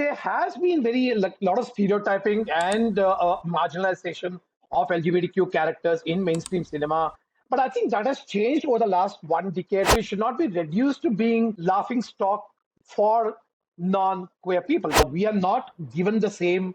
there has been very like lot of stereotyping and marginalization of LGBTQ characters in mainstream cinema. But I think that has changed over the last 1 decade. We should not be reduced to being laughing stock for non-queer people. We are not given the same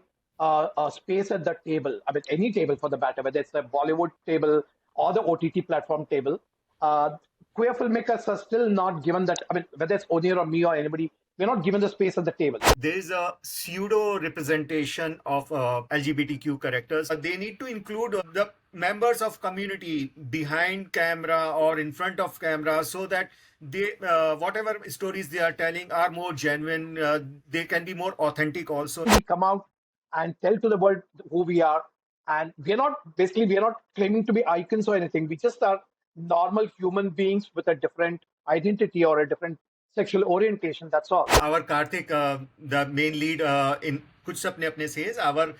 space at the table. I mean, any table for the matter, whether it's the Bollywood table or the OTT platform table. Uh, Queer filmmakers are still not given that. I mean, whether it's Onir or me or anybody, we're not given the space at the table. There is a pseudo representation of LGBTQ characters. They need to include the members of community behind camera or in front of camera, so that they whatever stories they are telling are more genuine. They can be more authentic also. We come out and tell to the world who we are, and we are not claiming to be icons or anything. We just are normal human beings with a different identity or a different sexual orientation. That's all. Our Karthik, the main lead in Kuch Sapne Apne says, our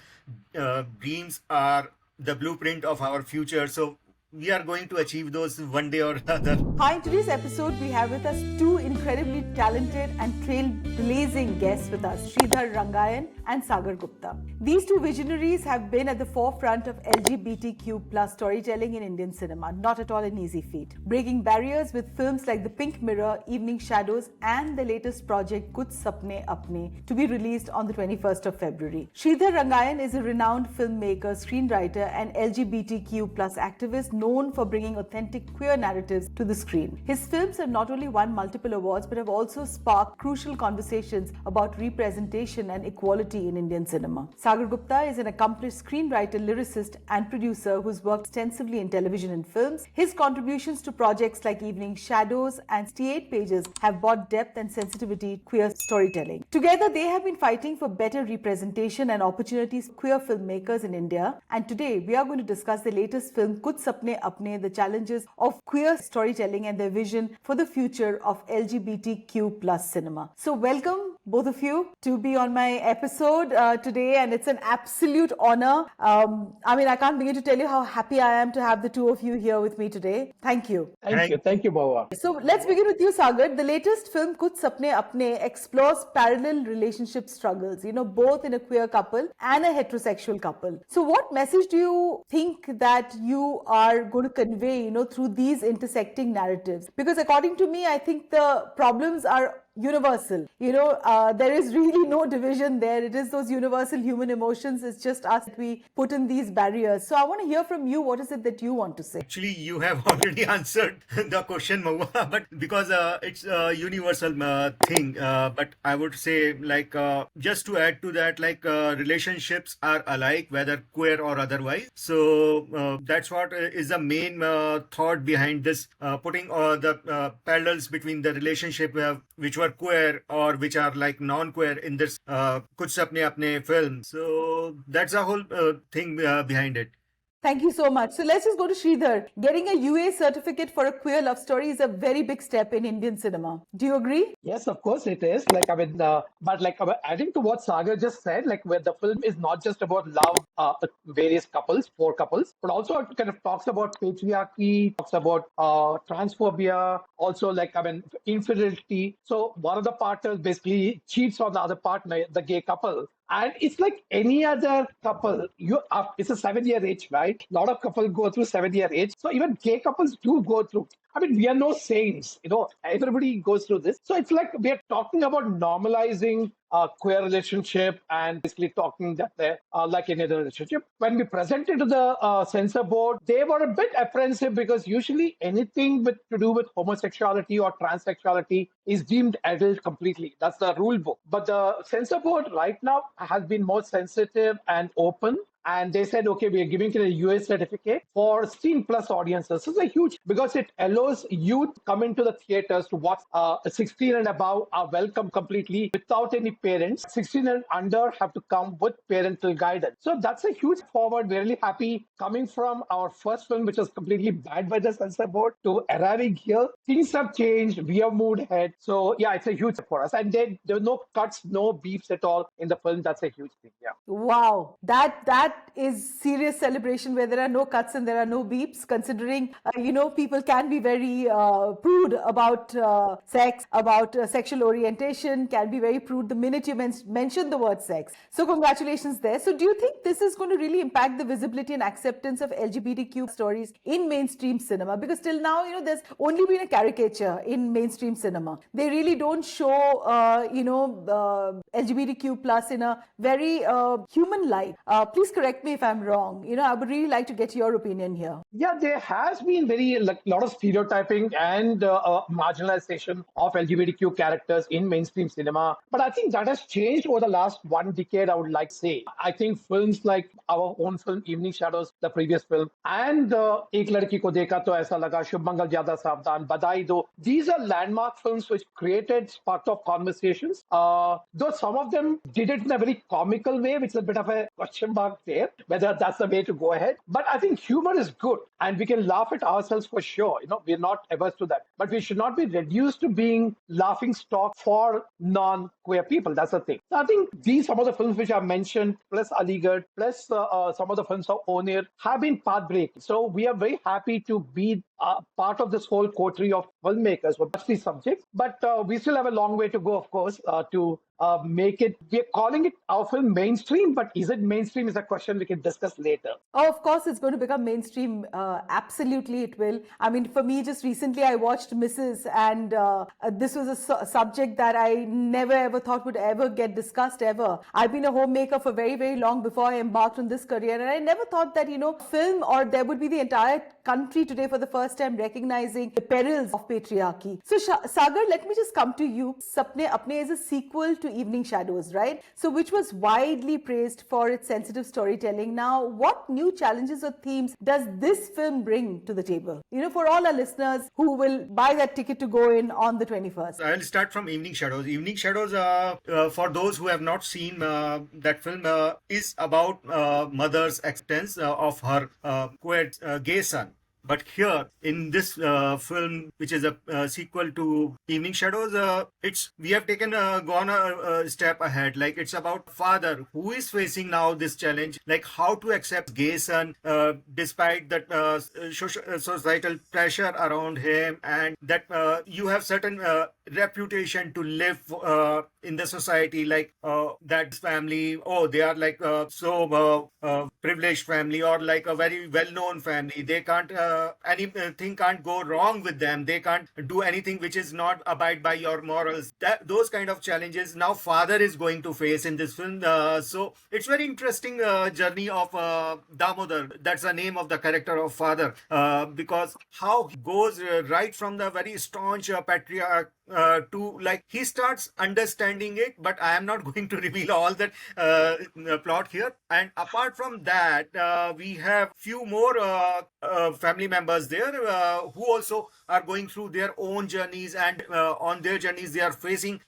dreams are the blueprint of our future. So we are going to achieve those one day or other. Hi, in today's episode, we have with us two incredibly talented and trailblazing guests with us, Sridhar Rangayan and Sagar Gupta. These two visionaries have been at the forefront of LGBTQ plus storytelling in Indian cinema, not at all an easy feat. Breaking barriers with films like The Pink Mirror, Evening Shadows, and the latest project Kuch Sapne Apne to be released on the 21st of February. Sridhar Rangayan is a renowned filmmaker, screenwriter, and LGBTQ plus activist known for bringing authentic queer narratives to the screen. His films have not only won multiple awards but have also sparked crucial conversations about representation and equality in Indian cinema. Sagar Gupta is an accomplished screenwriter, lyricist, and producer who's worked extensively in television and films. His contributions to projects like Evening Shadows and 68 Pages have brought depth and sensitivity to queer storytelling. Together, they have been fighting for better representation and opportunities for queer filmmakers in India. And today, we are going to discuss the latest film, Kuch Sapne Apne, the challenges of queer storytelling and their vision for the future of LGBTQ plus cinema. So welcome, both of you, to be on my episode today, and it's an absolute honor. I can't begin to tell you how happy I am to have the two of you here with me today. Thank you. Thank you, Mohua. So let's begin with you, Sagar. The latest film, Kuch Sapne Apne, explores parallel relationship struggles, both in a queer couple and a heterosexual couple. So what message do you think that you are going to convey, through these intersecting narratives? Because according to me, I think the problems are universal. There is really no division there. It is those universal human emotions. It's just us that we put in these barriers. So I want to hear from you. What is it that you want to say? Actually, you have already answered the question, Mohua, but because it's a universal thing. But I would say, just to add to that, relationships are alike, whether queer or otherwise. So that's what is the main thought behind this, putting the parallels between the relationship which were queer or which are like non-queer in this Kuch Sapne Apne film. So that's the whole thing behind it. Thank you so much. So let's just go to Sridhar. Getting a UA certificate for a queer love story is a very big step in Indian cinema. Do you agree? Yes, of course it is. Adding to what Sagar just said, where the film is not just about love, various couples, 4 couples, but also it kind of talks about patriarchy, talks about transphobia, also infidelity. So one of the partners basically cheats on the other partner, the gay couple. And it's like any other couple. It's a 7-year age, right? A lot of couples go through 7-year age. So even gay couples do go through. I mean, we are no saints. Everybody goes through this. So it's like we are talking about normalizing queer relationship and basically talking that they're like any other relationship. When we presented to the censor board, they were a bit apprehensive because usually anything to do with homosexuality or transsexuality is deemed adult completely. That's the rule book. But the censor board right now has been more sensitive and open. And they said, okay, we are giving it a US certificate for 16 plus audiences. This is a huge, because it allows youth come into the theaters to watch 16 and above are welcome completely without any parents. 16 and under have to come with parental guidance. So that's a huge forward. We're really happy coming from our first film, which was completely banned by the censor board, to arriving here. Things have changed. We have moved ahead. So yeah, it's a huge for us. And there were no cuts, no beefs at all in the film. That's a huge thing. Yeah. Wow. That that is serious celebration where there are no cuts and there are no beeps, considering, people can be very prude about sex, about sexual orientation, can be very prude the minute you mention the word sex. So congratulations there. So do you think this is going to really impact the visibility and acceptance of LGBTQ stories in mainstream cinema? Because till now, there's only been a caricature in mainstream cinema. They really don't show, LGBTQ plus in a very human light. Please correct me if I'm wrong. I would really like to get your opinion here. Yeah, there has been very lot of stereotyping and marginalization of LGBTQ characters in mainstream cinema. But I think that has changed over the last 1 decade, I would like to say. I think films like our own film, Evening Shadows, the previous film, and Ek Ladki Ko Dekha To Aisa Laga, Shubh Mangal Zyada Savdhan, Badai Do, these are landmark films which created spark of conversations. Though some of them did it in a very comical way, which is a bit of a question mark there, whether that's the way to go ahead. But I think humor is good and we can laugh at ourselves for sure. We're not averse to that. But we should not be reduced to being laughing stock for non-queer people. That's the thing. So I think some of the films which I mentioned, plus Aligarh, plus some of the films of Onir, have been path-breaking. So we are very happy to be part of this whole coterie of filmmakers who touch these subjects. But we still have a long way to go, of course, to make it. We're calling it our film mainstream, but is it mainstream is a question we can discuss later. Oh, of course, it's going to become mainstream. Absolutely, it will. I mean, for me, just recently I watched Mrs. and this was a subject that I never ever thought would ever get discussed ever. I've been a homemaker for very, very long before I embarked on this career, and I never thought that, film or there would be the entire country today for the first time recognizing the perils of patriarchy. So, Sagar, let me just come to you. Sapne Apne is a sequel to Evening Shadows, right? So, which was widely praised for its sensitive storytelling. Now, what new challenges or themes does this film bring to the table? For all our listeners who will buy that ticket to go in on the 21st. I'll start from Evening Shadows. Evening Shadows, for those who have not seen that film, is about mother's acceptance of her gay son. But here in this film, which is a sequel to Evening Shadows, we have gone a step ahead. Like it's about father who is facing now this challenge, like how to accept gay son despite that societal pressure around him, and that you have certain reputation to live in the society, like that family, they are like so privileged family or like a very well-known family. They can't anything can't go wrong with them. They can't do anything which is not abide by your morals. Those kind of challenges now father is going to face in this film. So it's very interesting journey of Damodar. That's the name of the character of father, because how he goes right from the very staunch patriarch to like he starts understanding it, but I am not going to reveal all that plot here. And apart from that, we have few more family members there who also are going through their own journeys, and on their journeys they are facing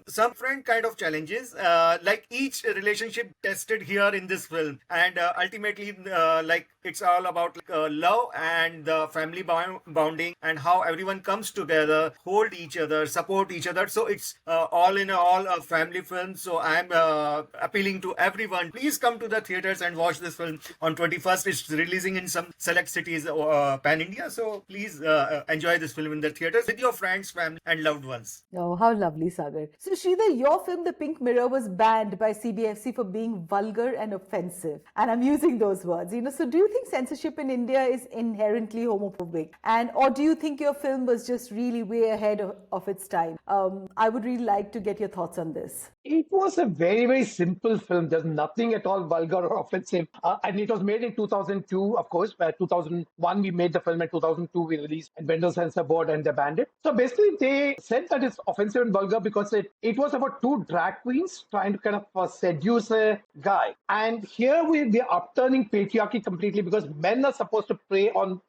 some different kind of challenges, like each relationship tested here in this film. And ultimately like it's all about love and the family bonding and how everyone comes together, hold each other, support each other. So it's all in all a family film. So I'm appealing to everyone, please come to the theaters and watch this film on 21st. It's releasing in some select cities pan India, so please enjoy this film in the theaters with your friends, family and loved ones. Oh, how lovely, Sagar. So Sridhar, your film The Pink Mirror was banned by CBFC for being vulgar and offensive, and I'm using those words. So do you think censorship in India is inherently homophobic, or do you think your film was just really way ahead of its time? I would really like to get your thoughts on this. It was a very, very simple film. There's nothing at all vulgar or offensive. And it was made in 2002, of course. 2001, we made the film. In 2002, we released and Vendor Censor Board and they banned it. So basically, they said that it's offensive and vulgar because it was about two drag queens trying to kind of seduce a guy. And here we are upturning patriarchy completely, because men are supposed to prey on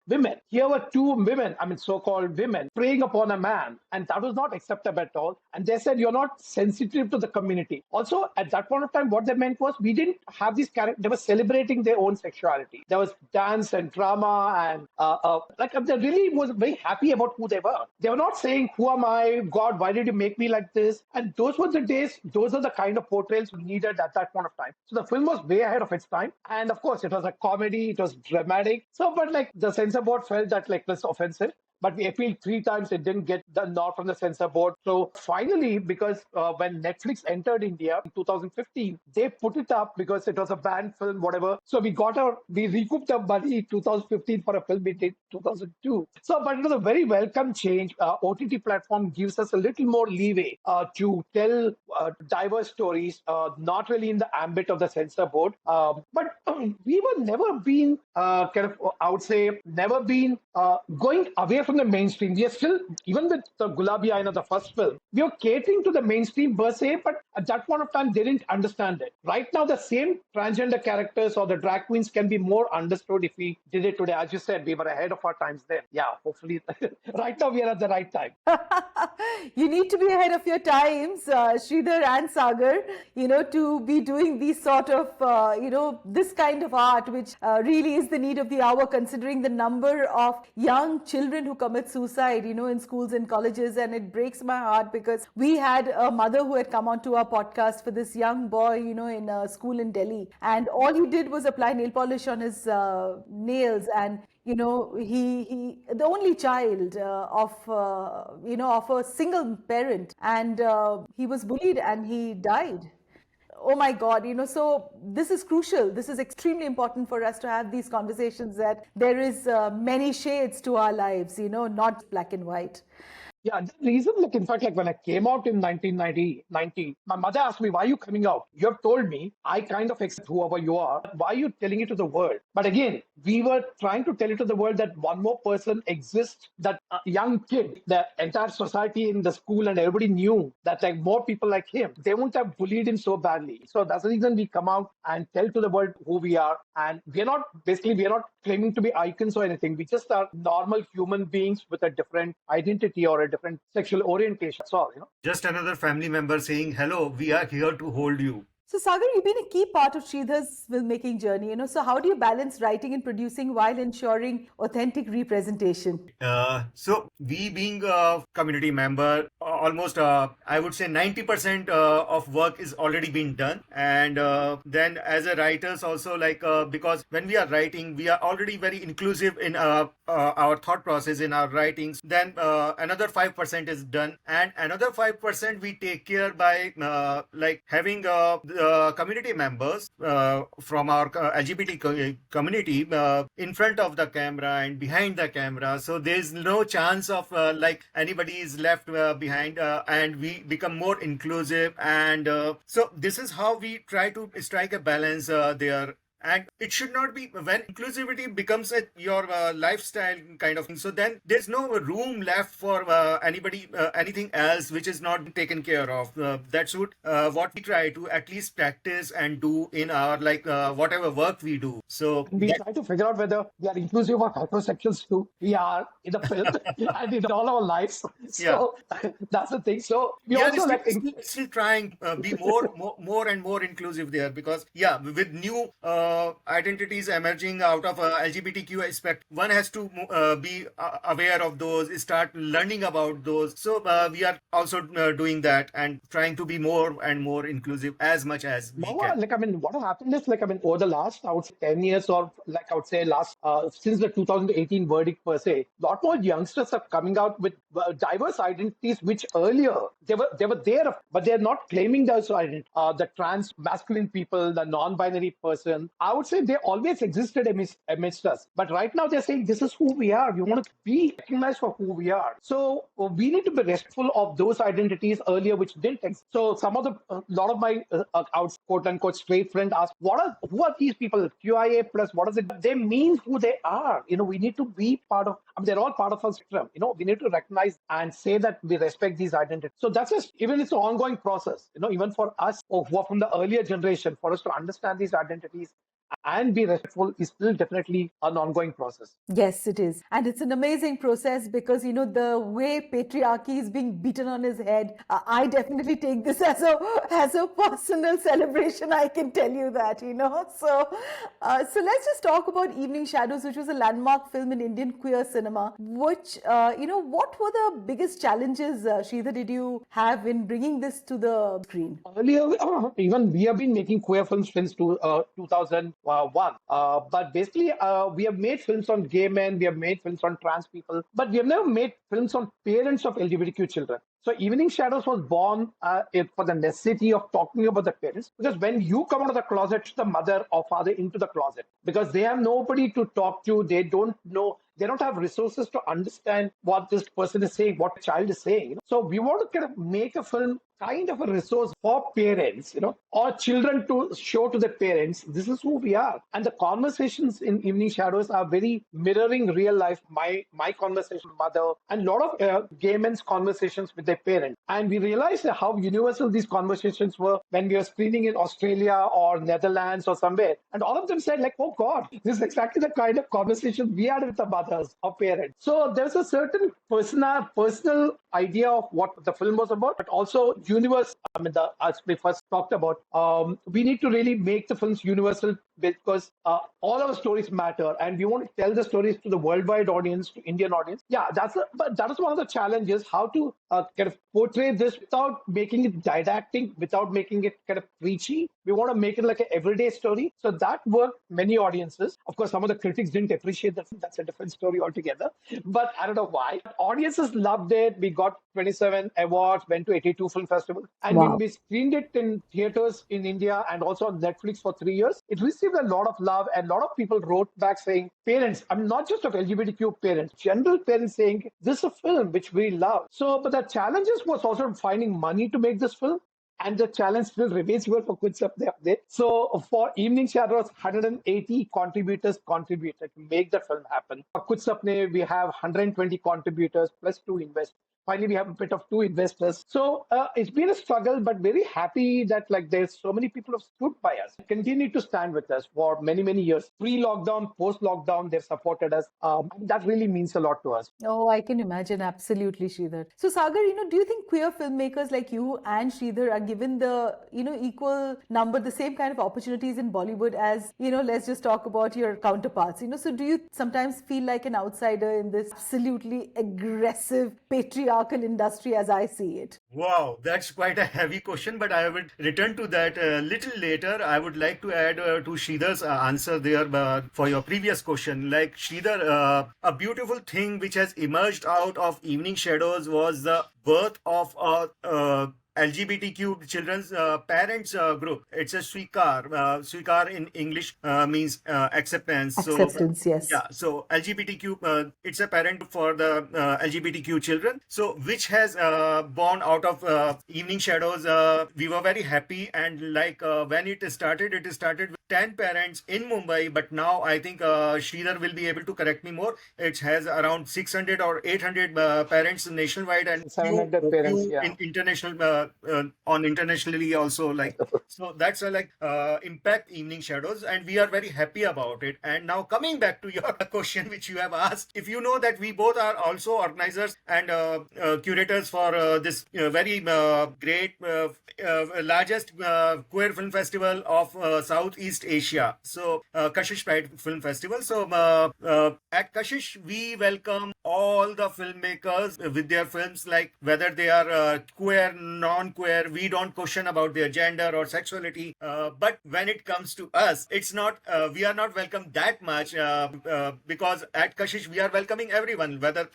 women. Here were two women, I mean, so-called women, preying upon a man, and that was not acceptable at all. And they said, you're not sensitive to the community. Also, at that point of time, what they meant was we didn't have these characters, they were celebrating their own sexuality. There was dance and drama, and like they really was very happy about who they were. They were not saying, who am I? God, why did you make me like this? And those were the days, those are the kind of portrayals we needed at that point of time. So the film was way ahead of its time. And of course, it was a comedy, it was dramatic. So, but like the censor board felt that like this offensive. But we appealed three times, it didn't get the nod from the censor board. So finally, because when Netflix entered India in 2015, they put it up because it was a banned film, whatever. So we recouped the money in 2015 for a film we did 2002. So, but it was a very welcome change. OTT platform gives us a little more leeway to tell diverse stories, not really in the ambit of the censor board. But we were never been I would say, never been going away from the mainstream. We are still, even with the Gulabi Aina, the first film, we are catering to the mainstream per se, but at that point of time, they didn't understand it. Right now, the same transgender characters or the drag queens can be more understood if we did it today. As you said, we were ahead of our times then. Yeah, hopefully, right now we are at the right time. You need to be ahead of your times, Sridhar and Sagar, to be doing these sort of, this kind of art, which really is the need of the hour, considering the number of young children who commit suicide, in schools and colleges. And it breaks my heart because we had a mother who had come onto our podcast for this young boy, in a school in Delhi. And all he did was apply nail polish on his nails. And he the only child of a single parent, and he was bullied and he died. Oh my God, so this is crucial. This is extremely important for us to have these conversations, that there is many shades to our lives, not black and white. Yeah, the reason, like, in fact, like when I came out in 1990, my mother asked me, why are you coming out? You have told me, I kind of accept whoever you are. Why are you telling it to the world? But again, we were trying to tell it to the world that one more person exists, that young kid, the entire society in the school and everybody knew that like more people like him, they won't have bullied him so badly. So that's the reason we come out and tell to the world who we are. And we are not claiming to be icons or anything. We just are normal human beings with a different identity or a different sexual orientation. That's all, Just another family member saying, hello, we are here to hold you. So Sagar, you've been a key part of Sridhar's filmmaking journey, So how do you balance writing and producing while ensuring authentic representation? So we being a community member, almost I would say 90% of work is already been done. And then as a writers also, like because when we are writing, we are already very inclusive in our thought process in our writings. Then another 5% is done, and another 5% we take care by like having community members from our LGBT community in front of the camera and behind the camera. So there's no chance of like anybody is left behind, and we become more inclusive. And so this is how we try to strike a balance there. And it should not be, when inclusivity becomes your lifestyle kind of thing, so then there's no room left for anybody, anything else which is not taken care of. That's what we try to at least practice and do in our whatever work we do. So we try to figure out whether we are inclusive of heterosexuals too. We are in the film and in all our lives. So that's the thing. So we also still trying be more and more inclusive there, because with new identities emerging out of LGBTQ aspect, one has to be aware of those, start learning about those. So we are also doing that and trying to be more and more inclusive as much as we can. What has happened is, over the last, I would say, 10 years, or since the 2018 verdict per se, a lot more youngsters are coming out with diverse identities, which earlier they were there, but they're not claiming those identities. The trans masculine people, the non-binary person, I would say they always existed amidst us. But right now they're saying this is who we are. We want to be recognized for who we are. So we need to be respectful of those identities earlier, which didn't exist. So a lot of my quote unquote straight friends ask, who are these people? QIA plus, what does it? They mean who they are. We need to be part of. They're all part of our spectrum. We need to recognize and say that we respect these identities. So that's just, even it's an ongoing process. Even for us who are from the earlier generation, for us to understand these identities and be respectful is still definitely an ongoing process. Yes, it is. And it's an amazing process because, the way patriarchy is being beaten on his head, I definitely take this as a personal celebration. I can tell you that. So let's just talk about Evening Shadows, which was a landmark film in Indian queer cinema. Which, what were the biggest challenges, Sridhar, did you have in bringing this to the screen? Earlier, even we have been making queer films since 2001. But basically, we have made films on gay men, we have made films on trans people, but we have never made films on parents of LGBTQ children. So Evening Shadows was born for the necessity of talking about the parents, because when you come out of the closet, the mother or father into the closet, because they have nobody to talk to, they don't know, they don't have resources to understand what this person is saying, what the child is saying. So we want to kind of make a film kind of a resource for parents, or children to show to their parents, this is who we are. And the conversations in Evening Shadows are very mirroring real life, my conversation with mother, and a lot of gay men's conversations with their parents. And we realized how universal these conversations were when we were screening in Australia or Netherlands or somewhere. And all of them said, like, oh God, this is exactly the kind of conversation we had with the mothers or parents. So there's a certain personal idea of what the film was about, but also universe. As we first talked about, we need to really make the films universal, because all our stories matter, and we want to tell the stories to the worldwide audience, to Indian audience. Yeah, but that is one of the challenges, how to kind of portray this without making it didactic, without making it kind of preachy. We want to make it like an everyday story. So that worked many audiences. Of course, some of the critics didn't appreciate that. That's a different story altogether. But I don't know why. Audiences loved it. We got 27 awards, went to 82 film festivals, and Wow. we screened it in theaters in India and also on Netflix for 3 years. It received a lot of love, and a lot of people wrote back saying, parents, I'm not just of LGBTQ parents, general parents saying, this is a film which we love. So, but the challenges was also finding money to make this film. And the challenge still remains here for Kuch Sapne Apne. So for Evening Shadows, 180 contributors contributed to make the film happen. For Kuch Sapne, we have 120 contributors plus 2 investors. Finally, we have a bit of 2 investors. So it's been a struggle, but very happy that there's so many people have stood by us, continue to stand with us for many, many years. Pre-lockdown, post-lockdown, they've supported us. That really means a lot to us. Oh, I can imagine. Absolutely, Sridhar. So, Sagar, do you think queer filmmakers like you and Sridhar are given the, equal number, the same kind of opportunities in Bollywood as, let's just talk about your counterparts, so do you sometimes feel like an outsider in this absolutely aggressive patriarchal industry as I see it? Wow, that's quite a heavy question, but I will return to that a little later. I would like to add to Sridhar's answer there for your previous question. Like Sridhar, a beautiful thing which has emerged out of Evening Shadows was the birth of a LGBTQ children's parents group. It's a Swikar. Swikar in English means acceptance. Acceptance, yes. Yeah, so LGBTQ, it's a parent for the LGBTQ children. So which has born out of Evening Shadows. We were very happy, and when it started with 10 parents in Mumbai, but now I think Sridhar will be able to correct me more. It has around 600 or 800 parents nationwide, and 700 parents, few yeah. in international on internationally also. So that's a impact Evening Shadows, and we are very happy about it. And now coming back to your question which you have asked, if you know that we both are also organizers and curators for this very great largest queer film festival of Southeast Asia, so Kashish Pride Film Festival. So at Kashish we welcome all the filmmakers with their films, like whether they are queer, non-queer. We don't question about their gender or sexuality, but when it comes to us, it's not we are not welcome that much, because at Kashish we are welcoming everyone, whether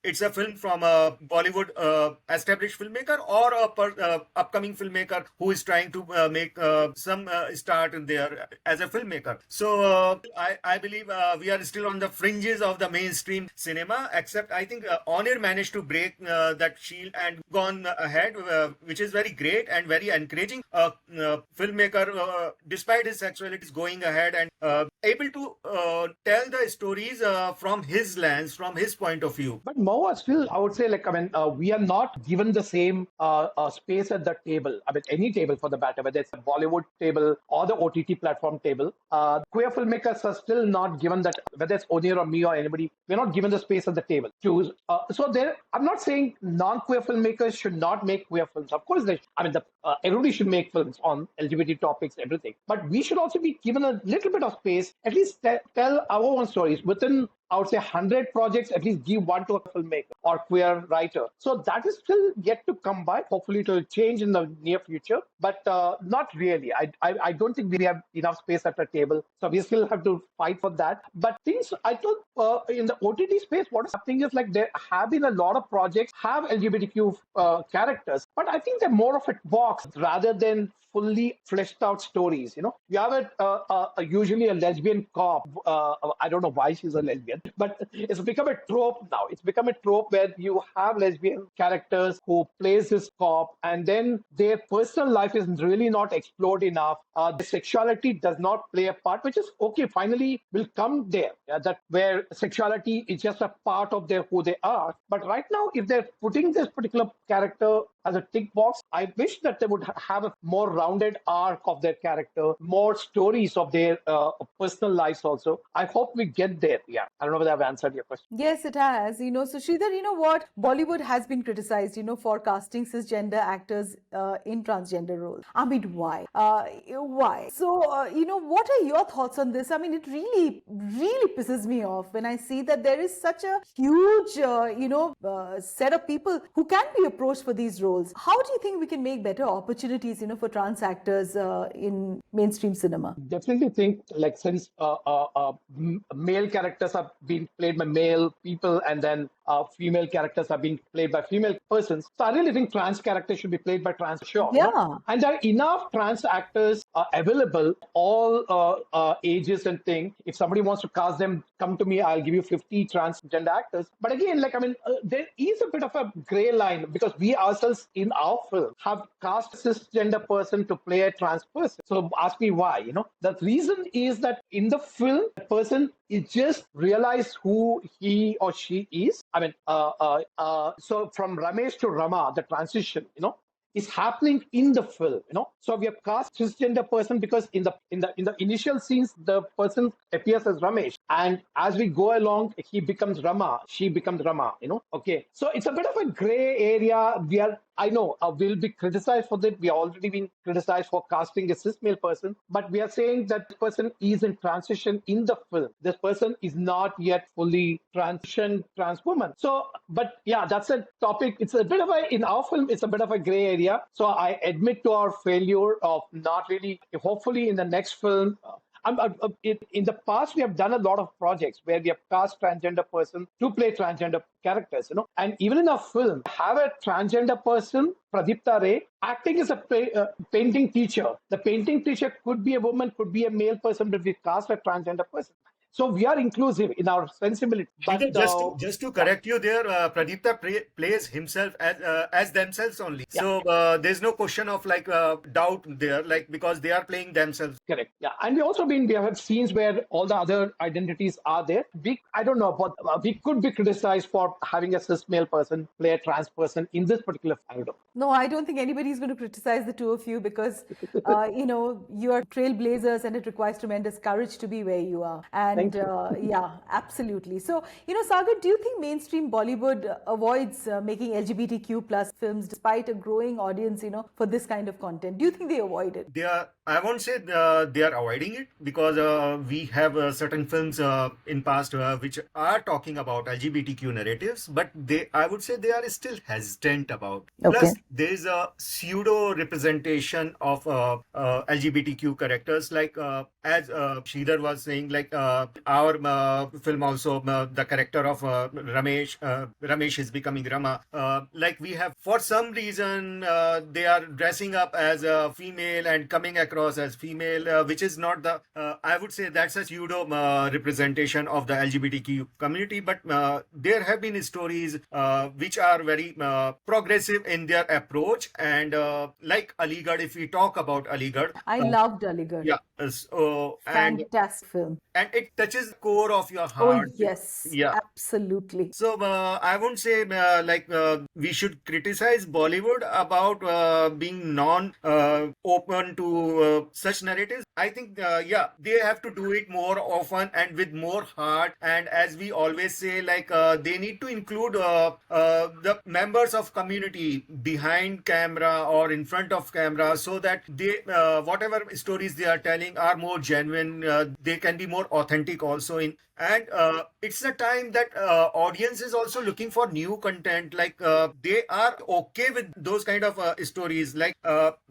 it's a film from a Bollywood established filmmaker or a upcoming filmmaker who is trying to make some start there as a filmmaker. So I believe we are still on the fringes of the mainstream cinema, except I think Honor managed to break that shield and gone ahead which is very great and very encouraging. Filmmaker, despite his sexuality, is going ahead and able to tell the stories from his lens, from his point of view. But Mohua, still, I would say, we are not given the same space at the table. I mean, any table for the matter, whether it's a Bollywood table or the OTT platform table. Queer filmmakers are still not given that, whether it's Onir or me or anybody, we're not given the space at the table. I'm not saying non-queer filmmakers should not make queer films. Of course, everybody should make films on LGBT topics, everything. But we should also be given a little bit of space, at least tell our own stories within, I would say, 100 projects, at least give one to a filmmaker or queer writer. So that is still yet to come by. Hopefully it will change in the near future, but not really. I don't think we have enough space at the table. So we still have to fight for that. But things, I thought in the OTT space, what is happening is like there have been a lot of projects have LGBTQ characters, but I think they're more of a box rather than fully fleshed out stories. You have usually a lesbian cop. I don't know why she's a lesbian, but it's become a trope now. It's become a trope where you have lesbian characters who plays this cop, and then their personal life is really not explored enough. The sexuality does not play a part, which is okay. Finally, will come there. That where sexuality is just a part of who they are. But right now, if they're putting this particular character as a tick box, I wish that they would have a more rounded arc of their character, more stories of their personal lives also. I hope we get there. Yeah, I don't know whether I've answered your question. Yes, it has. So Sridhar, you know what? Bollywood has been criticized, for casting cisgender actors in transgender roles. I mean, why? Why? So, what are your thoughts on this? I mean, it really, really pisses me off when I see that there is such a huge, set of people who can be approached for these roles. How do you think we can make better opportunities, for trans actors in mainstream cinema? Definitely think since male characters are being played by male people and then female characters are being played by female persons, so I really think trans characters should be played by trans. Sure. Yeah. No? And there are enough trans actors available, all ages and things. If somebody wants to cast them, come to me. I'll give you 50 transgender actors. But again, there is a bit of a gray line because we ourselves in our film have cast a cisgender person to play a trans person. So ask me why. The reason is that in the film, the person is just realize who he or she is. So from Ramesh to Rama, the transition, is happening in the film. So we have cast cisgender person because in the initial scenes the person appears as Ramesh, and as we go along he becomes Rama, she becomes Rama. Okay, so it's a bit of a gray area. I know we'll be criticized for that. We are already been criticized for casting a cis male person, but we are saying that this person is in transition in the film. This person is not yet fully transitioned trans woman. So, but yeah, that's a topic. It's a bit of in our film, it's a bit of a gray area. So I admit to our failure of not really, hopefully in the next film, in the past, we have done a lot of projects where we have cast transgender person to play transgender characters, and even in our film, have a transgender person, Pradipta Ray, acting as a painting teacher. The painting teacher could be a woman, could be a male person, but we cast a transgender person. So we are inclusive in our sensibility. But just to correct you there, Pradipta plays himself as themselves only. Yeah. So there's no question of doubt there, because they are playing themselves. Correct. Yeah, and we have scenes where all the other identities are there. I don't know, but we could be criticized for having a cis male person play a trans person in this particular angle. No, I don't think anybody is going to criticize the two of you because you are trailblazers and it requires tremendous courage to be where you are. And yeah, absolutely. So, Sagar, do you think mainstream Bollywood avoids making LGBTQ plus films despite a growing audience, for this kind of content? Do you think they avoid it? I won't say they are avoiding it because we have certain films in past which are talking about LGBTQ narratives, but I would say they are still hesitant about. Okay. Plus, there is a pseudo representation of LGBTQ characters, as Sridhar was saying, our film also, the character of Ramesh is becoming Rama. Like we have, for some reason, they are dressing up as a female and coming across as female, which is not the, I would say that's a pseudo representation of the LGBTQ community. But there have been stories which are very progressive in their approach. And like Aligarh, if we talk about Aligarh, I loved Aligarh. yeah, Fantastic film. and it touches the core of your Oh, heart. yes, Yeah. absolutely. So I won't say we should criticize Bollywood about being non-open to such narratives. I think yeah, they have to do it more often and with more heart. And as we always say, like they need to include the members of community behind camera or in front of camera, so that they whatever stories they are telling are more genuine. They can be more authentic also in. And it's a time that audience is also looking for new content. Like they are okay with those kind of stories. Like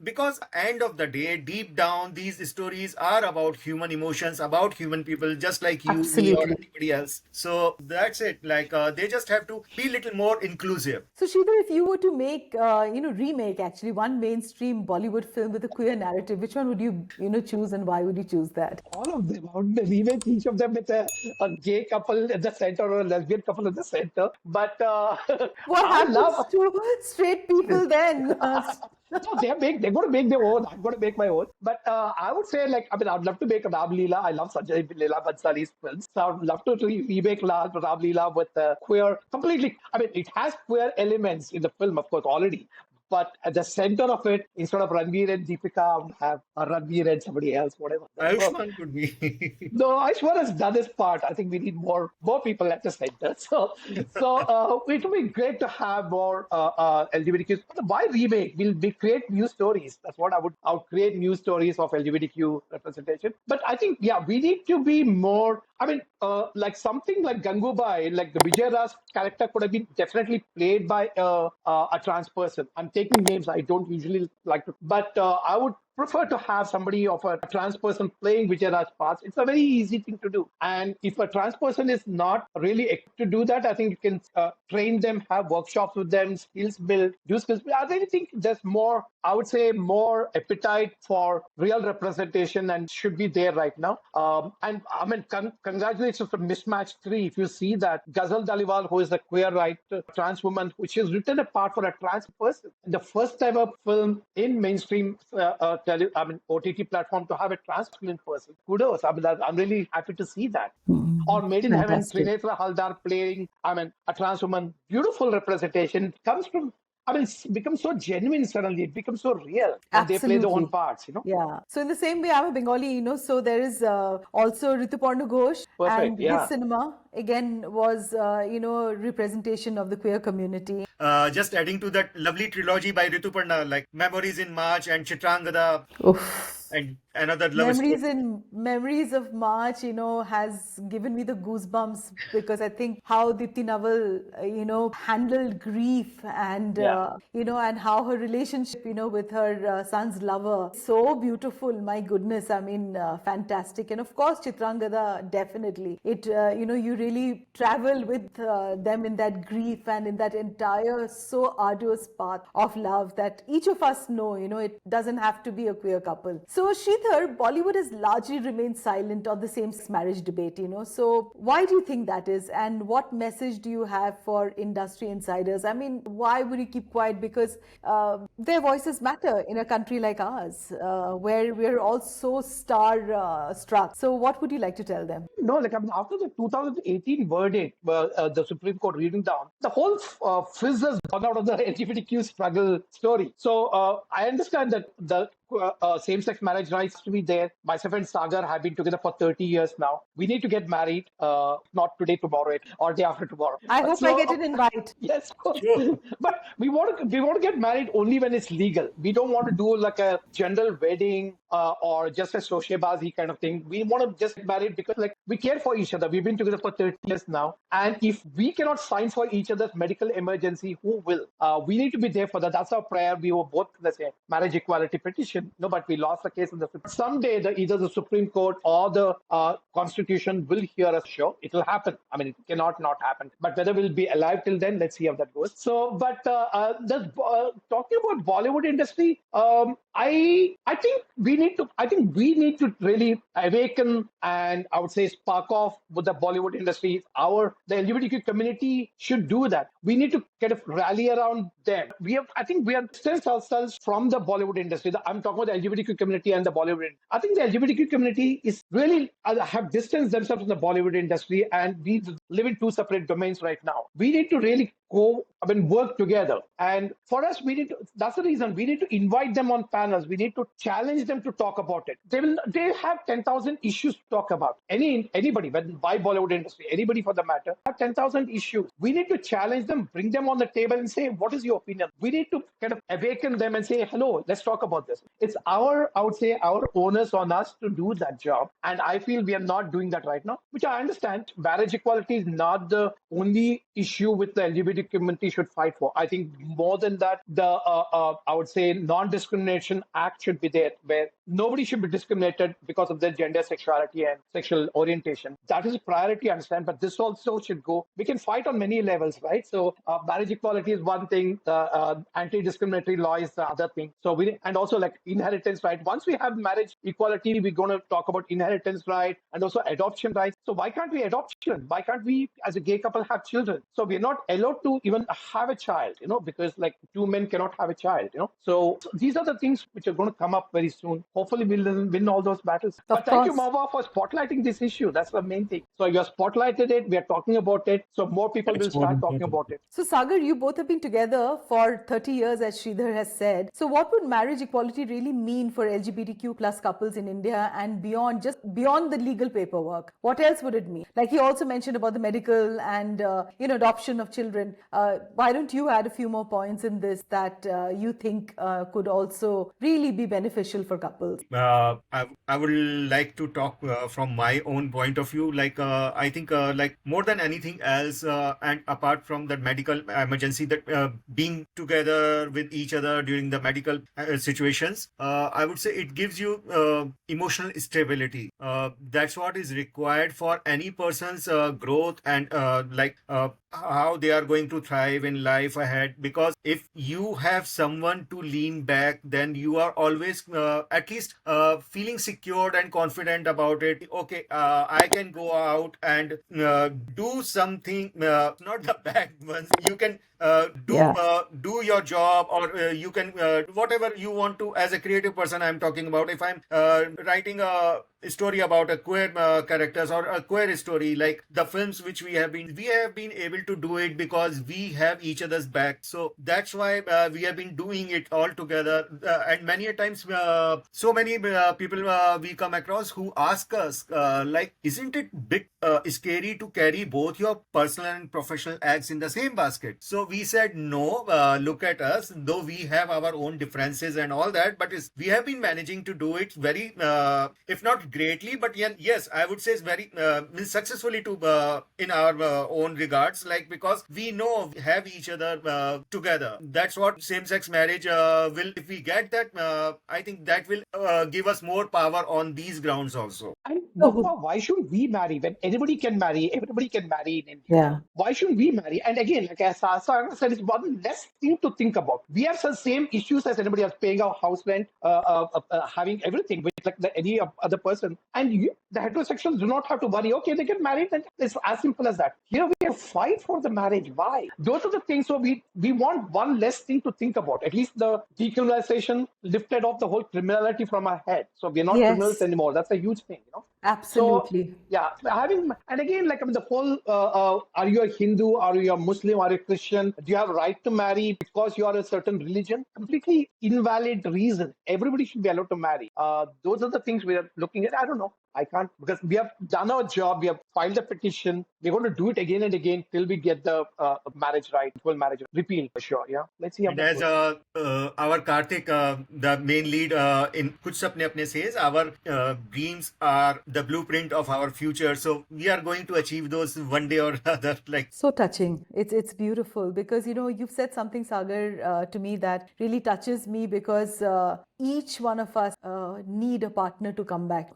because end of the day, deep down, these stories are about human emotions, about human people, just like you, me, or Absolutely. anybody else. So that's it. Like they just have to be a little more inclusive. So, Sridhar, if you were to make, remake actually one mainstream Bollywood film with a queer narrative, which one would you, choose, and why would you choose that? All of them. I would remake each of them with a gay couple at the center or a lesbian couple at the center. But What I happens love. to straight people then? No, they're going to make their own. I'm going to make my own. But I would say, like, I mean, I'd love to make a Ram Leela. I love Sanjay Leela Bhansali's films. So I'd love to remake Ram Leela with queer, completely. I mean, it has queer elements in the film, of course, already. But at the center of it, instead of Ranveer and Deepika, I would have a Ranveer and somebody else, whatever. Ayushman could be. No, Aishwar has done his part. I think we need more people at the center. So it would be great to have more LGBTQ. Why remake? We create new stories. That's what I would create new stories of LGBTQ representation. But I think we need to be more. I mean, like something like Gangubai, like the Vijay Raj character could have been definitely played by a trans person. I'm taking names. I don't usually like to, but I would prefer to have somebody of a trans person playing Vijay Raj parts. It's a very easy thing to do. And if a trans person is not really equipped to do that, I think you can train them, have workshops with them, skills build, do skills build. I really think there's more, I would say, more appetite for real representation and should be there right now. And I mean, congratulations for Mismatch 3. If you see that, Ghazal Daliwal, who is a queer writer, trans woman, which has written a part for a trans person. The first ever film in mainstream OTT platform to have a trans female person. Kudos. I mean, I'm really happy to see that. Or Made in Heaven, Fantastic. Trinetra Haldar playing, a trans woman. Beautiful representation. It comes from, it becomes so genuine suddenly. It becomes so real when they play their own Absolutely. parts, Yeah. So in the same way, I'm a Bengali, so there is also Rituparna Ghosh, Perfect, and yeah. his cinema again was, representation of the queer community. Just adding to that lovely trilogy by Rituparna, like Memories in March and Chitrangada, Oof. and another love story. Memories of March, has given me the goosebumps, because I think how Dipti Naval, handled grief and and how her relationship, with her son's lover, so beautiful. My goodness, I mean, fantastic. And of course, Chitrangada, definitely. It, you really travel with them in that grief and in that entire so arduous path of love that each of us know. It doesn't have to be a queer couple. So, Sridhar, Bollywood has largely remained silent on the same-sex marriage debate, So, why do you think that is? And what message do you have for industry insiders? I mean, why would you keep quiet? Because their voices matter in a country like ours, where we're all so star-struck. So, what would you like to tell them? No, after the 2018 verdict, the Supreme Court reading down, the whole fizz has gone out of the LGBTQ struggle story. So I understand that the same-sex marriage rights to be there. Myself and Sagar have been together for 30 years now. We need to get married, not today, tomorrow, or day after tomorrow. I hope I get an invite. Yes, of course. Sure. But we want to get married only when it's legal. We don't want to do like a general wedding or just a shoshebazi kind of thing. We want to just get married because like we care for each other. We've been together for 30 years now. And if we cannot sign for each other's medical emergency, who will? We need to be there for that. That's our prayer. We were both, let's say, marriage equality petition. No, but we lost the case in the Supreme. Someday, either the Supreme Court or the Constitution will hear us. Sure, it will happen. I mean, it cannot not happen. But whether we'll be alive till then, let's see how that goes. So, but talking about Bollywood industry, I think we need to really awaken and I would say spark off with the Bollywood industry. The LGBTQ community should do that. We need to kind of rally around them. I think we have distanced ourselves from the Bollywood industry. I'm talking about the LGBTQ community and the Bollywood. I think the LGBTQ community is really have distanced themselves from the Bollywood industry, and we live in two separate domains right now. We need to really work together. And for us, that's the reason we need to invite them on panels. We need to challenge them to talk about it. They have 10,000 issues to talk about. Anybody, by Bollywood industry, anybody for the matter, have 10,000 issues. We need to challenge them, bring them on the table and say, what is your opinion? We need to kind of awaken them and say, hello, let's talk about this. It's our onus on us to do that job. And I feel we are not doing that right now, which I understand. Marriage equality is not the only issue with the LGBT community should fight for. I think more than that, the Non-Discrimination Act should be there, where nobody should be discriminated because of their gender, sexuality, and sexual orientation. That is a priority, I understand, but this also should go. We can fight on many levels, right? So marriage equality is one thing, anti-discriminatory law is the other thing. So and also like inheritance right. Once we have marriage equality, we're going to talk about inheritance right and also adoption rights. So why can't we adoption? Why can't we, as a gay couple, have children? So we're not allowed to even have a child, because like two men cannot have a child, So these are the things which are going to come up very soon. Hopefully we'll win all those battles. But thank you, Mohua, for spotlighting this issue. That's the main thing. So you have spotlighted it. We are talking about it. So more people will start talking about it. So Sagar, you both have been together for 30 years, as Sridhar has said. So what would marriage equality really mean for LGBTQ plus couples in India and beyond, just beyond the legal paperwork? What else would it mean? Like he also mentioned about the medical and adoption of children. Why don't you add a few more points in this that you think could also really be beneficial for couples? I would like to talk from my own point of view. Like I think like more than anything else, and apart from that medical emergency, that being together with each other during the medical situations, I would say it gives you emotional stability. That's what is required for any person's growth and how they are going to thrive in life ahead. Because if you have someone to lean back, then you are always at least feeling secured and confident about it. Okay, I can go out and do something, not the bad ones. You can do your job, or you can whatever you want to as a creative person. I'm talking about if I'm writing a story about a queer characters or a queer story, like the films which we have been able to do it because we have each other's back. So that's why we have been doing it all together. And many a times, so many people we come across who ask us, isn't it bit scary to carry both your personal and professional eggs in the same basket? So we said, no, look at us, though we have our own differences and all that, but we have been managing to do it very, if not greatly, but yes, I would say it's very successfully in our own regards, because we know we have each other together. That's what same-sex marriage will, if we get that, I think that will give us more power on these grounds also. And why should we marry when anybody can marry? Everybody can marry in India. Yeah. Why shouldn't we marry? And again, like as Sasa said, it's one less thing to think about. We have the same issues as anybody else, paying our house rent, having everything, which like any other person. And the heterosexuals do not have to worry. Okay, they get married, and it's as simple as that. Here we have to fight for the marriage. Why? Those are the things. So we want one less thing to think about. At least the decriminalization lifted off the whole criminality from our head. So we're not criminals anymore. That's a huge thing, So Absolutely. yeah, having and again, like I mean, the whole are you a Hindu? Are you a Muslim? Are you a Christian? Do you have right to marry because you are a certain religion? Completely invalid reason. Everybody should be allowed to marry. Those are the things we are looking at. I don't know. I can't because we have done our job. We have filed a petition. We're going to do it again and again till we get the marriage right, full marriage repeal for sure. Yeah, let's see how And that as goes. our Karthik, the main lead in Kuch Sapne Apne says, our dreams are the blueprint of our future. So we are going to achieve those one day or other. Like, So touching. It's beautiful because you've said something, Sagar, to me that really touches me because each one of us need a partner to come back.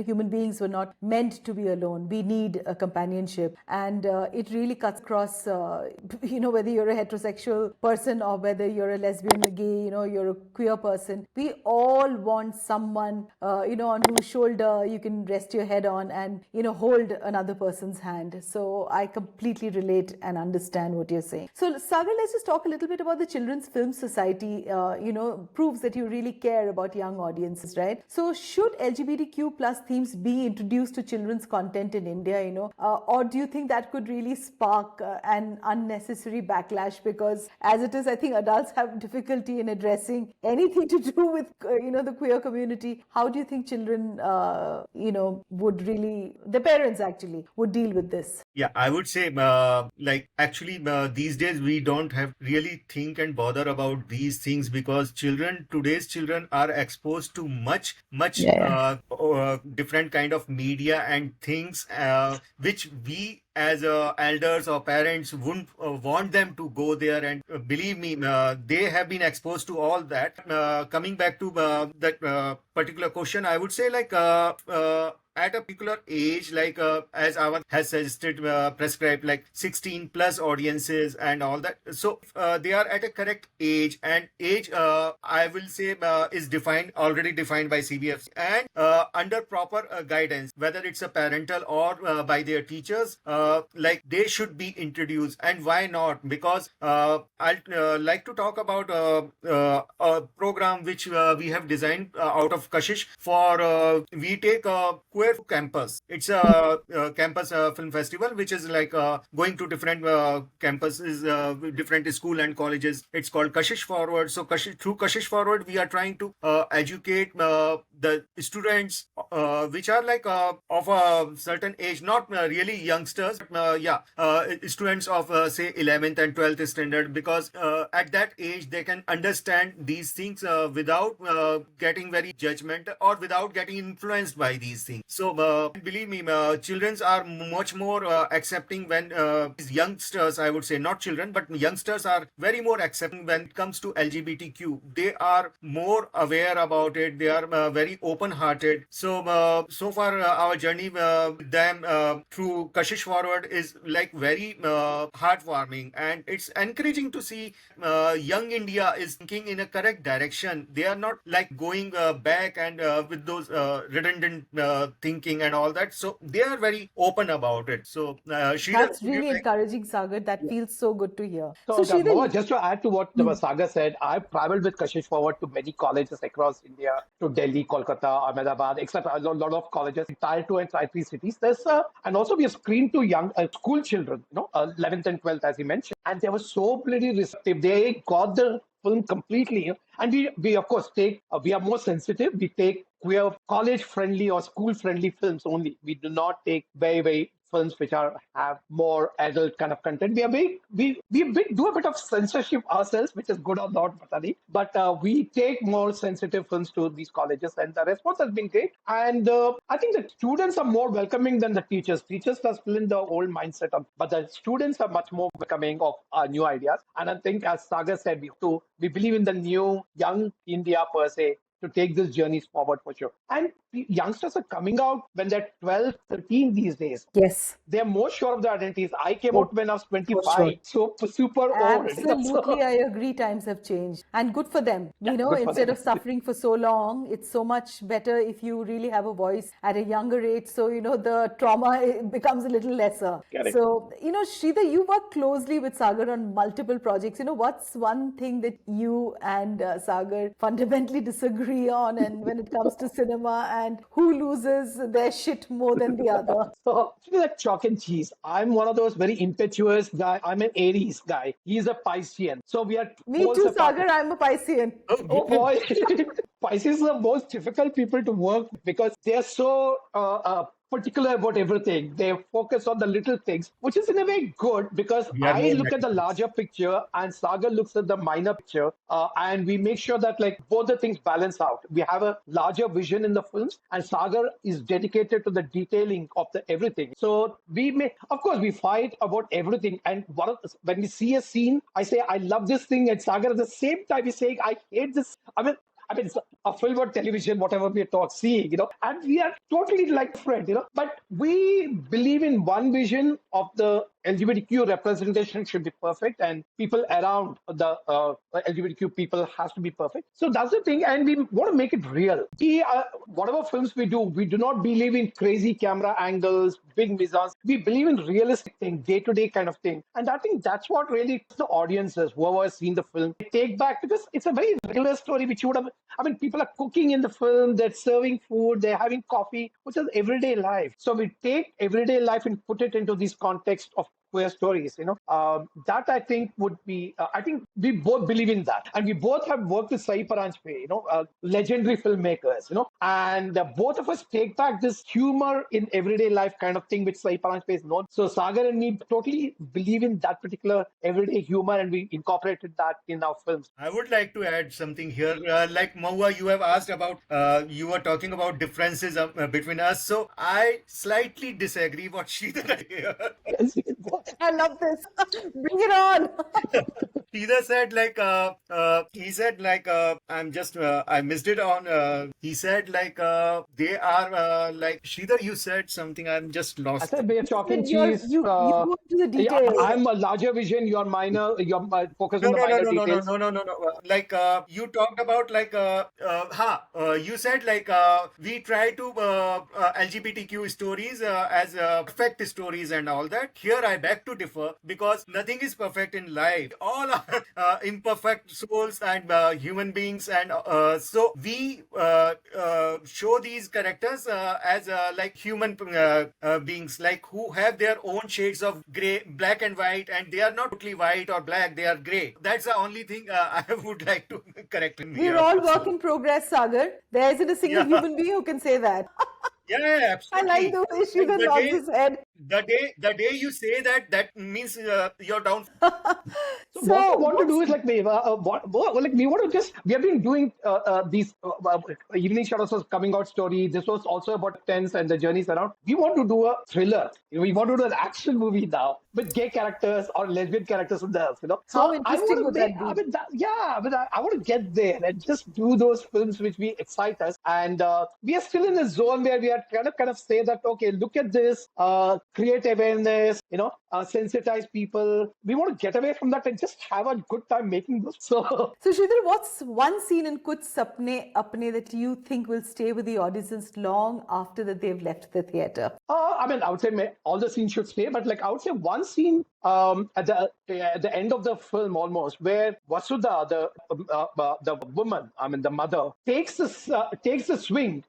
Human beings were not meant to be alone. We need a companionship, and it really cuts across. Whether you're a heterosexual person or whether you're a lesbian, a gay, you're a queer person. We all want someone, on whose shoulder you can rest your head on and hold another person's hand. So I completely relate and understand what you're saying. So Sagar, let's just talk a little bit about the Children's Film Society. Proves that you really care about young audiences, right? So should LGBTQ plus themes be introduced to children's content in India? Or do you think that could really spark an unnecessary backlash? Because as it is, I think adults have difficulty in addressing anything to do with the queer community. How do you think children would really, the parents actually would deal with this? yeah, I would say, actually, these days we don't have really think and bother about these things because today's children are exposed to much Yeah. different kind of media and things, which we as elders or parents wouldn't want them to go there. And believe me, they have been exposed to all that. Coming back to that particular question, I would say at a particular age, as our has suggested, prescribed like 16 plus audiences and all that. So they are at a correct age, and age, I will say, is already defined by CBFC and under proper guidance, whether it's a parental or by their teachers, they should be introduced. And why not? Because I'd like to talk about a program which we have designed out of Kashish for we take queer campus. It's a campus film festival which is going to different campuses, different school and colleges. It's called Kashish Forward. So through Kashish Forward we are trying to educate the students which are of a certain age, not really youngsters, students of say 11th and 12th standard, because at that age they can understand these things without getting very judgmental or without getting influenced by these things. So believe me, children are much more accepting when these youngsters, I would say not children, but youngsters are very more accepting when it comes to LGBTQ. They are more aware about it. They are very open-hearted. So far our journey with them through Kashish Forward is very heartwarming, and it's encouraging to see young India is thinking in a correct direction. They are not going back and with those redundant thinking and all that. So they are very open about it. So Sridhar, That's would you really like? encouraging, Sagar. That feels so good to hear. So, So, Sridhar, Mohua, just to add to what Saga said, I've traveled with Kashish Forward to many colleges across India, to Delhi, Kolkata, Ahmedabad, etc. A lot of colleges, Tier 2 and Tier 3 cities. And also we have screened to young school children, 11th and 12th, as you mentioned, and they were so bloody receptive. They got the film completely. And we of course take, we are more sensitive. We take queer college friendly or school friendly films only. We do not take very films which have more adult kind of content. We do a bit of censorship ourselves, which is good or not, but we take more sensitive films to these colleges, and the response has been great. And I think the students are more welcoming than the teachers. Teachers are still in the old mindset, but the students are much more welcoming of new ideas. And I think, as Sagar said, we believe in the new young India per se, to take these journeys forward for sure. And the youngsters are coming out when they're 12, 13 these days. yes, They're more sure of their identities. I came for, out when I was for sure. 25, so super old. Absolutely, I agree. Times have changed, and good for them. Yeah, good for Instead them. of suffering for so long, it's so much better if you really have a voice at a younger age. So the trauma becomes a little lesser. Correct. So Sridhar, you work closely with Sagar on multiple projects. What's one thing that you and Sagar fundamentally disagree agree on, and when it comes to cinema, and who loses their shit more than the other? So it's like chalk and cheese. I'm one of those very impetuous guy. I'm an Aries guy. He's a Piscean. So we are Me poles too, apart. Sagar. I'm a Piscean. Oh, Oh boy, Pisces are the most difficult people to work because they are so particular about everything. They focus on the little things, which is in a way good because we are I more look at the meticulous. larger picture and Sagar looks at the minor picture, and we make sure that like both the things balance out. We have a larger vision in the films, and Sagar is dedicated to the detailing of the everything. So we may, of course, we fight about everything. And when we see a scene, I say I love this thing, and Sagar at the same time is saying I hate this. I mean, it's a film or television, whatever we are seeing, and we are totally like friends, But we believe in one vision of the LGBTQ representation should be perfect, and people around the LGBTQ people has to be perfect. So that's the thing, and we want to make it real. Whatever films we do not believe in crazy camera angles, big misans. We believe in realistic thing, day-to-day kind of thing, and I think that's what really the audiences, whoever has seen the film, take back because it's a very regular story which you would have. I mean, people are cooking in the film, they're serving food, they're having coffee, which is everyday life. So we take everyday life and put it into this context of queer stories, that I think would be, I think we both believe in that. And we both have worked with Sai Paranjpe, legendary filmmakers, and both of us take back this humor in everyday life kind of thing which Sai Paranjpe is known. So Sagar and me totally believe in that particular everyday humor, and we incorporated that in our films. I would like to add something here. Like Mohua, you have asked about, you were talking about differences between us. So I slightly disagree what Sridhar here. I love this. Bring it on. Sridhar said he said I missed it on, he said they are like, Sridhar, you said something, I'm just I lost. said we are chalk and You're, cheese. you go into the Yeah, details. I'm a larger vision. You're minor. You're focused No, on the no, no, minor no, no, no, details. no, no, no, no. You talked about you said we try to LGBTQ stories as perfect stories and all that. Here I beg to differ because nothing is perfect in life. All are imperfect souls and human beings, and so we show these characters as like human beings, like who have their own shades of gray, black and white, and they are not totally white or black, they are gray. That's the only thing I would like to correct him We're here. all work in progress, Sagar. There isn't a single Yeah. human being who can say that. Yeah, I like absolutely. the way she And nods his head. the day you say that, that means you're down. So what we want to do what's is like like we want to just we have been doing these evening shadows was coming out story. This was also about tense and the journeys around. We want to do a thriller. We want to do an action movie now with gay characters or lesbian characters in there. how So I interesting want would to make. that be? I mean, I want to get there and just do those films which we excite us. And we are still in a zone where we are kind of say that okay, look at this, create awareness, sensitize people. We want to get away from that and just have a good time making this. So, So, Sridhar, what's one scene in Kuch Sapne Apne that you think will stay with the audiences long after that they've left the theatre? I mean, I would say all the scenes should stay, but like I would say one scene at the end of the film almost where Vasudha, the woman, I mean the mother, takes the swing,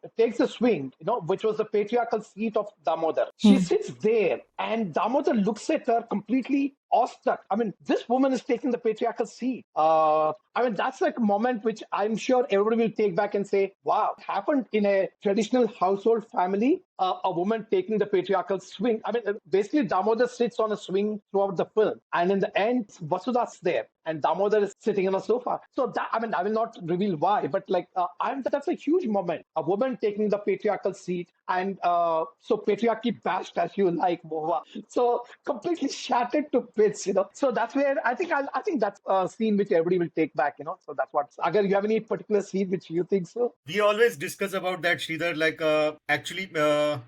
which was the patriarchal seat of Damodar. She sits there, and Damodar looks at her completely awestruck. I mean, this woman is taking the patriarchal seat. I mean, that's like a moment which I'm sure everybody will take back and say, wow, it happened in a traditional household family, a woman taking the patriarchal swing. I mean, basically, Damodar sits on a swing throughout the film. And in the end, Vasudha's there and Damodar is sitting on a sofa. So that, I mean, I will not reveal why, but like, that's a huge moment. A woman taking the patriarchal seat, and so patriarchy bashed, as you like, Mohua. So completely shattered to bits. So that's where I think that's a scene which everybody will take back. So that's what. Agar you have any particular scene which you think so? We always discuss about that, Sridhar. Actually,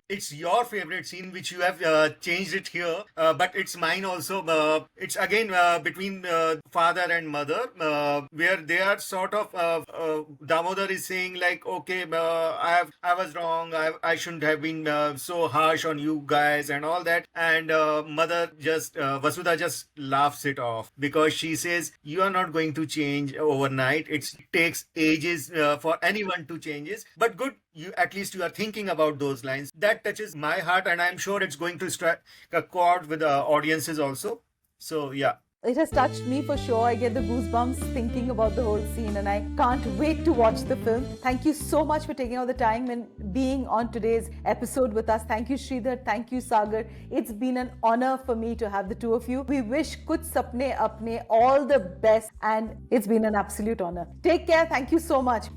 it's your favorite scene which you have changed it here, but it's mine also. It's again between father and mother, where they are sort of. Damodar is saying like, okay, I was wrong. I shouldn't have been so harsh on you guys and all that. And mother just Vasudha just laughs it off because she says you are not going to change overnight. It takes ages for anyone to change. But good, you at least you are thinking about those lines. That touches my heart, and I'm sure it's going to strike a chord with the audiences also. So yeah. It has touched me for sure. I get the goosebumps thinking about the whole scene, and I can't wait to watch the film. Thank you so much for taking all the time and being on today's episode with us. Thank you, Sridhar. Thank you, Sagar. It's been an honor for me to have the two of you. We wish Kuch Sapne Apne all the best, and it's been an absolute honor. Take care. Thank you so much.